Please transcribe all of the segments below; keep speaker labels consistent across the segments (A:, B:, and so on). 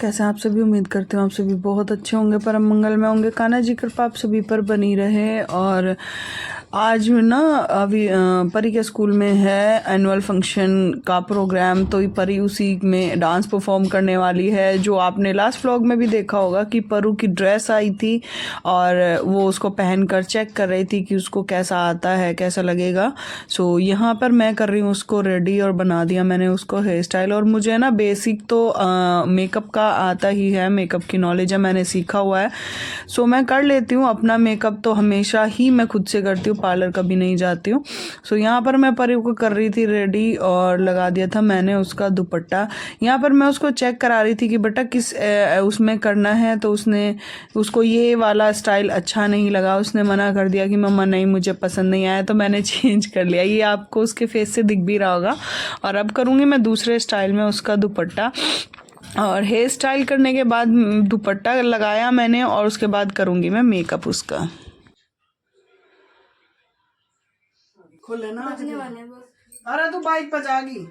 A: कैसे आप सभी? उम्मीद करते हो आप सभी बहुत अच्छे होंगे, परम मंगल में होंगे। कान्हा जी कृपा आप सभी पर बनी रहे। और आज ना अभी परी के स्कूल में है एनुअल फंक्शन का प्रोग्राम, तो परी उसी में डांस परफॉर्म करने वाली है। जो आपने लास्ट व्लॉग में भी देखा होगा कि परू की ड्रेस आई थी और वो उसको पहनकर चेक कर रही थी कि उसको कैसा आता है, कैसा लगेगा। सो यहाँ पर मैं कर रही हूँ उसको रेडी और बना दिया मैंने उसको हेयर स्टाइल। और मुझे ना बेसिक तो मेकअप का आता ही है, मेकअप की नॉलेज है, मैंने सीखा हुआ है। सो मैं कर लेती हूँ अपना मेकअप, तो हमेशा ही मैं खुद से करती हूँ, पार्लर कभी नहीं जाती हूँ। सो यहाँ पर मैं परी को कर रही थी रेडी और लगा दिया था मैंने उसका दुपट्टा। यहाँ पर मैं उसको चेक करा रही थी कि बेटा किस उसमें करना है, तो उसको ये वाला स्टाइल अच्छा नहीं लगा। उसने मना कर दिया कि मम्मा नहीं, मुझे पसंद नहीं आया, तो मैंने चेंज कर लिया। ये आपको उसके फेस से दिख भी रहा होगा। और अब करूँगी मैं दूसरे स्टाइल में उसका दुपट्टा। और हेयर स्टाइल करने के बाद दुपट्टा लगाया मैंने और उसके बाद करूँगी मैं मेकअप उसका। खोले ना, अरे तू बाइक पर जागी।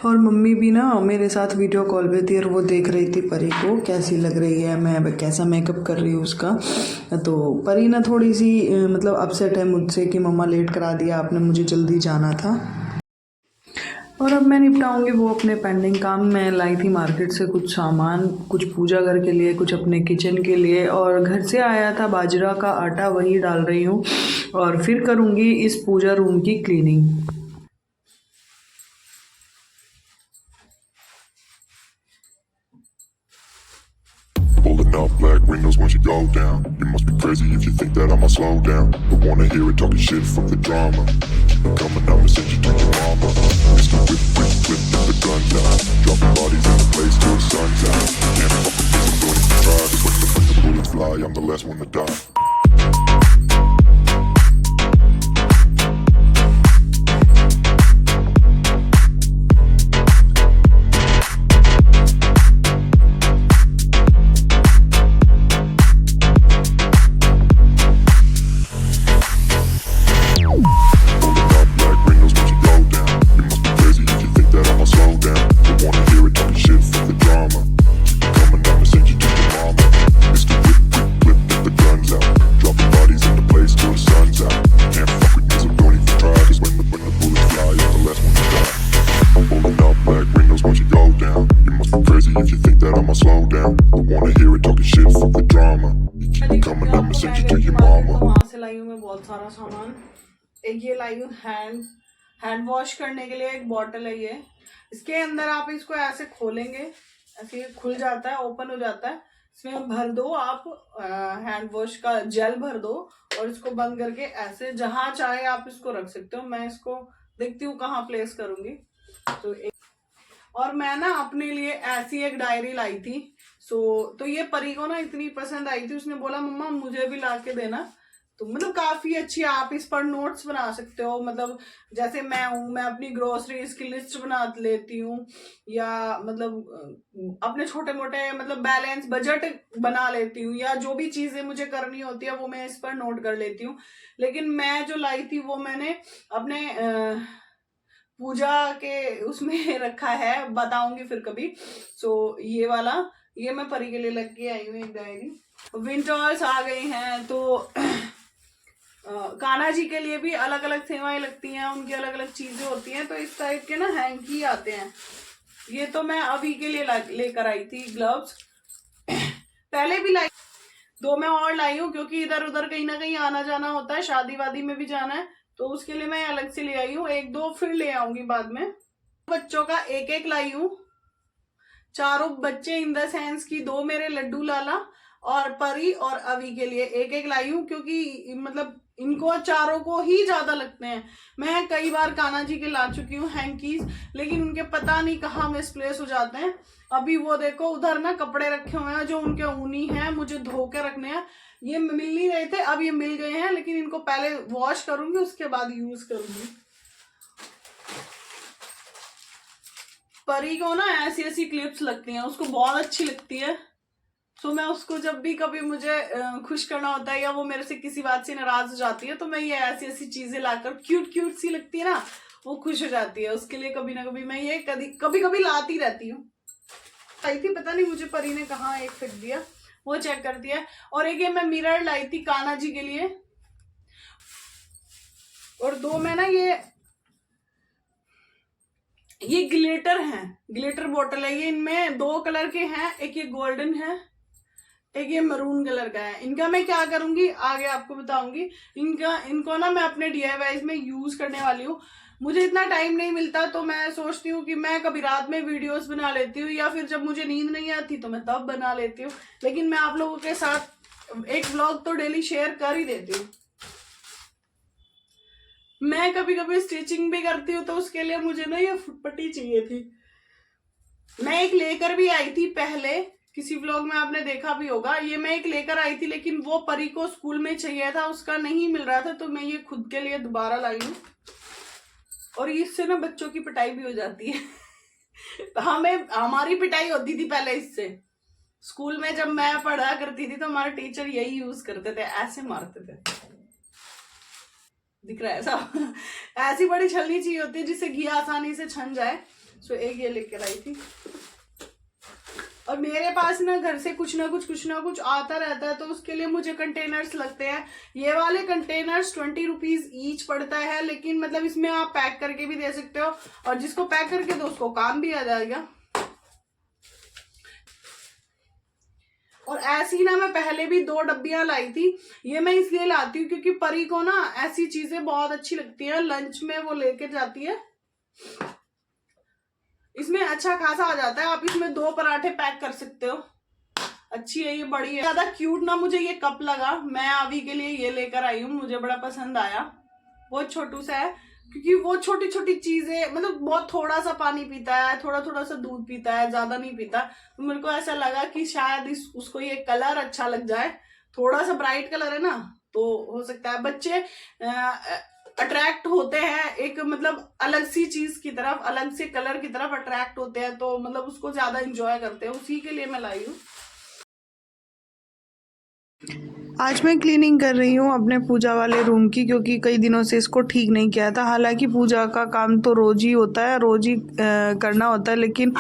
A: और मम्मी भी ना मेरे साथ वीडियो कॉल पे थी और वो देख रही थी परी को कैसी लग रही है, मैं कैसा मेकअप कर रही हूँ उसका। तो परी ना थोड़ी सी मतलब अपसेट है मुझसे कि मम्मा लेट करा दिया आपने, मुझे जल्दी जाना था। और अब मैं निपटाऊंगी वो अपने पेंडिंग काम। मैं लाई थी मार्केट से कुछ सामान, कुछ पूजा घर के लिए, कुछ अपने किचन के लिए। और घर से आया था बाजरा का आटा, वही डाल रही हूँ। और फिर करूँगी इस पूजा रूम की cleaning.
B: Pulling up black windows once you go down. You must be crazy if you think that I'ma slow down. But wanna hear it talking shit from the drama. Keep it coming, I'ma send you to your mama. Mr. Whip, whip, whip, let the gun down. Dropping bodies in the place till the sun's out. Can't fuck with this, I'm going to try. Cause when the bullets fly, I'm the last one to die.
A: वहाँ से लाई हूँ मैं बहुत सारा सामान। एक ये लाई हूँ हैंड वॉश करने के लिए एक बॉटल है ये। इसके अंदर आप इसको ऐसे खोलेंगे, ऐसे ये खुल जाता है, ओपन हो जाता है। इसमें भर दो आप हैंड वॉश का जेल भर दो और इसको बंद करके ऐसे जहां चाहे आप इसको रख सकते हो। मैं इसको देखती हूँ कहाँ प्लेस करूंगी। और मैं ना अपने लिए ऐसी एक डायरी लाई थी। तो ये परी को ना इतनी पसंद आई थी, उसने बोला मम्मा मुझे भी ला के देना। तो मतलब काफी अच्छी, आप इस पर नोट्स बना सकते हो। मतलब जैसे मैं हूँ, मैं अपनी ग्रोसरीज की लिस्ट बना लेती हूँ, या मतलब अपने छोटे मोटे मतलब बैलेंस बजट बना लेती हूँ, या जो भी चीजें मुझे करनी होती है वो मैं इस पर नोट कर लेती हूँ। लेकिन मैं जो लाई थी वो मैंने अपने पूजा के उसमें रखा है, बताऊंगी फिर कभी। ये वाला, ये मैं परी के लिए लग के आई हूँ एक डायरी। विंटर्स आ गई हैं तो कान्हा जी के लिए भी अलग अलग सेवाएं लगती हैं, उनकी अलग अलग चीजें होती हैं। तो इस टाइप के ना हैंकी आते हैं। ये तो मैं अभी के लिए लेकर आई थी ग्लव्स। पहले भी लाई, 2 मैं और लाई हूँ क्योंकि इधर उधर कहीं ना कहीं आना जाना होता है, शादी वादी में भी जाना है, तो उसके लिए मैं अलग से ले आई हूँ। 1-2 फिर ले आऊंगी बाद में। बच्चों का एक लाई हूँ, चारों बच्चे इन द सेंस की 2 मेरे लड्डू लाला और परी और अवी के लिए एक एक लाई हूँ, क्योंकि मतलब इनको चारों को ही ज्यादा लगते हैं। मैं कई बार कान्हा जी के ला चुकी हूँ हैंकीज, लेकिन उनके पता नहीं कहाँ मिसप्लेस हो जाते हैं। अभी वो देखो उधर ना कपड़े रखे हुए हैं जो उनके ऊनी हैं, मुझे धो के रखने हैं। ये मिल नहीं रहे थे, अब ये मिल गए हैं, लेकिन इनको पहले वॉश करूंगी उसके बाद यूज करूंगी। परी को ना ऐसी ऐसी क्लिप्स लगती हैं, उसको बहुत अच्छी लगती है। तो मैं उसको जब भी कभी मुझे खुश करना होता है या वो मेरे से किसी बात से नाराज हो जाती है, तो मैं ये ऐसी ऐसी चीजें लाकर, क्यूट क्यूट सी लगती है ना, वो खुश हो जाती है। उसके लिए कभी ना कभी मैं ये कभी कभी लाती रहती हूँ। आई थी, पता नहीं मुझे परी ने कहाँ एक फेंक दिया, वो चेक करती है। और एक ये मैं मिरर लाई थी कान्हा जी के लिए, और दो में ना ये ग्लिटर है, ग्लिटर बोतल है। ये इनमें दो कलर के हैं, एक ये गोल्डन है, एक ये मरून कलर का है। इनका मैं क्या करूंगी आगे आपको बताऊंगी। इनको ना मैं अपने DIYs में यूज करने वाली हूँ। मुझे इतना टाइम नहीं मिलता, तो मैं सोचती हूँ कि मैं कभी रात में वीडियोस बना लेती हूँ, या फिर जब मुझे नींद नहीं आती तो मैं तब बना लेती हूँ। लेकिन मैं आप लोगों के साथ एक व्लॉग तो डेली शेयर कर ही देती हूँ। मैं कभी कभी स्टिचिंग भी करती हूँ, तो उसके लिए मुझे ना ये फुटपट्टी चाहिए थी। मैं एक लेकर भी आई थी पहले, किसी व्लॉग में आपने देखा भी होगा। ये मैं एक लेकर आई थी, लेकिन वो परी को स्कूल में चाहिए था, उसका नहीं मिल रहा था, तो मैं ये खुद के लिए दोबारा लाई हूँ। और इससे ना बच्चों की पिटाई भी हो जाती है। हमारी पिटाई होती थी पहले इससे। स्कूल में जब मैं पढ़ा करती थी तो हमारे टीचर यही यूज करते थे, ऐसे मारते थे। दिख रहा है सब। ऐसी बड़ी छलनी चाहिए होती है जिससे घी आसानी से छन जाए। सो एक ये लेकर आई थी। और मेरे पास ना घर से कुछ ना कुछ आता रहता है, तो उसके लिए मुझे कंटेनर्स लगते हैं। ये वाले कंटेनर्स 20 रुपीज ईच पड़ता है, लेकिन मतलब इसमें आप पैक करके भी दे सकते हो, और जिसको पैक करके दो उसको काम भी आ जाएगा। और ऐसी ना मैं पहले भी 2 डब्बियां लाई थी। ये मैं इसलिए लाती हूँ क्योंकि परी को ना ऐसी चीजें बहुत अच्छी लगती हैं, लंच में वो लेके जाती है। इसमें अच्छा खासा आ जाता है, आप इसमें 2 पराठे पैक कर सकते हो। अच्छी है, ये बड़ी है। ज्यादा क्यूट ना मुझे ये कप लगा, मैं अभी के लिए ये लेकर आई हूँ, मुझे बड़ा पसंद आया। बहुत छोटू सा है, क्योंकि वो छोटी छोटी चीजें, मतलब बहुत थोड़ा सा पानी पीता है, थोड़ा थोड़ा सा दूध पीता है, ज्यादा नहीं पीता। तो मेरे को ऐसा लगा कि शायद उसको ये कलर अच्छा लग जाए, थोड़ा सा ब्राइट कलर है ना, तो हो सकता है बच्चे अट्रैक्ट होते हैं एक मतलब अलग सी चीज की तरफ, अलग से कलर की तरफ अट्रैक्ट होते हैं, तो मतलब उसको ज्यादा इंजॉय करते हैं। उसी के लिए मैं लाई हूँ।
C: आज मैं क्लीनिंग कर रही हूँ अपने पूजा वाले रूम की, क्योंकि कई दिनों से इसको ठीक नहीं किया था। हालांकि पूजा का काम तो रोज ही होता है, रोज ही करना होता है, लेकिन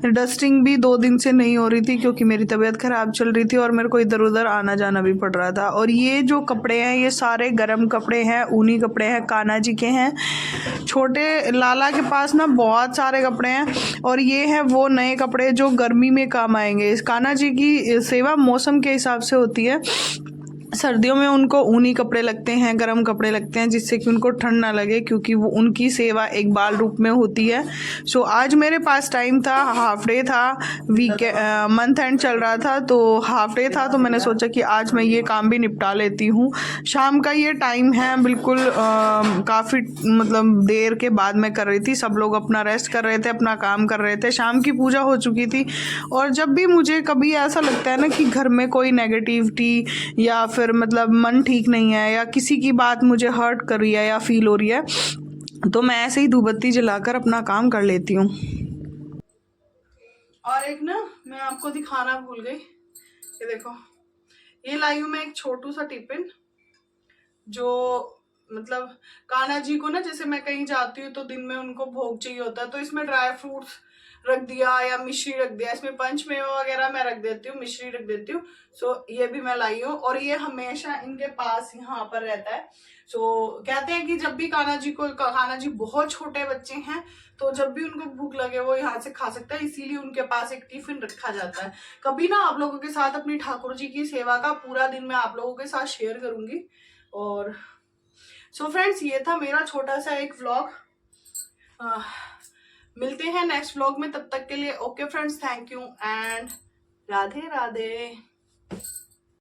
C: डस्टिंग भी 2 दिन से नहीं हो रही थी, क्योंकि मेरी तबीयत ख़राब चल रही थी और मेरे को इधर उधर आना जाना भी पड़ रहा था। और ये जो कपड़े हैं ये सारे गर्म कपड़े हैं, ऊनी कपड़े हैं, कान्हा जी के हैं। छोटे लाला के पास ना बहुत सारे कपड़े हैं, और ये हैं वो नए कपड़े जो गर्मी में काम आएंगे। इस कान्हा जी की सेवा मौसम के हिसाब से होती है। सर्दियों में उनको ऊनी कपड़े लगते हैं, गर्म कपड़े लगते हैं, जिससे कि उनको ठंड ना लगे, क्योंकि वो उनकी सेवा एक बाल रूप में होती है। सो आज मेरे पास टाइम था, हाफ डे था, मंथ एंड चल रहा था, तो हाफ डे था, तो मैंने सोचा कि आज मैं ये काम भी निपटा लेती हूँ। शाम का ये टाइम है, बिल्कुल काफ़ी मतलब देर के बाद मैं कर रही थी। सब लोग अपना रेस्ट कर रहे थे, अपना काम कर रहे थे, शाम की पूजा हो चुकी थी। और जब भी मुझे कभी ऐसा लगता है ना कि घर में कोई नेगेटिविटी या फिर मतलब मन ठीक नहीं है, या किसी की बात मुझे हर्ट कर रही है या फील हो रही है, तो मैं ऐसे ही धूपबत्ती जलाकर अपना काम कर लेती हूँ।
A: और एक ना मैं आपको दिखाना भूल गई, ये देखो, ये लाई हूँ मैं एक छोटू सा टिफिन, जो मतलब कान्हा जी को ना, जैसे मैं कहीं जाती हूँ तो दिन में उनको भोग चाहिए होता है, तो इसमें ड्राई फ्रूट्स रख दिया या मिश्री रख दिया, इसमें पंचमेवा वगैरह मैं रख देती हूँ, मिश्री रख देती हूँ। सो ये भी मैं लाई हूँ, और ये हमेशा इनके पास यहाँ पर रहता है। सो कहते हैं कि जब भी कान्हा जी बहुत छोटे बच्चे हैं, तो जब भी उनको भूख लगे वो यहाँ से खा सकता है, इसीलिए उनके पास एक टिफिन रखा जाता है। कभी ना आप लोगों के साथ अपनी ठाकुर जी की सेवा का पूरा दिन मैं आप लोगों के साथ शेयर करूंगी। और सो फ्रेंड्स, ये था मेरा छोटा सा एक व्लॉग। मिलते हैं नेक्स्ट व्लॉग में, तब तक के लिए okay friends, thank you and Radhe Radhe.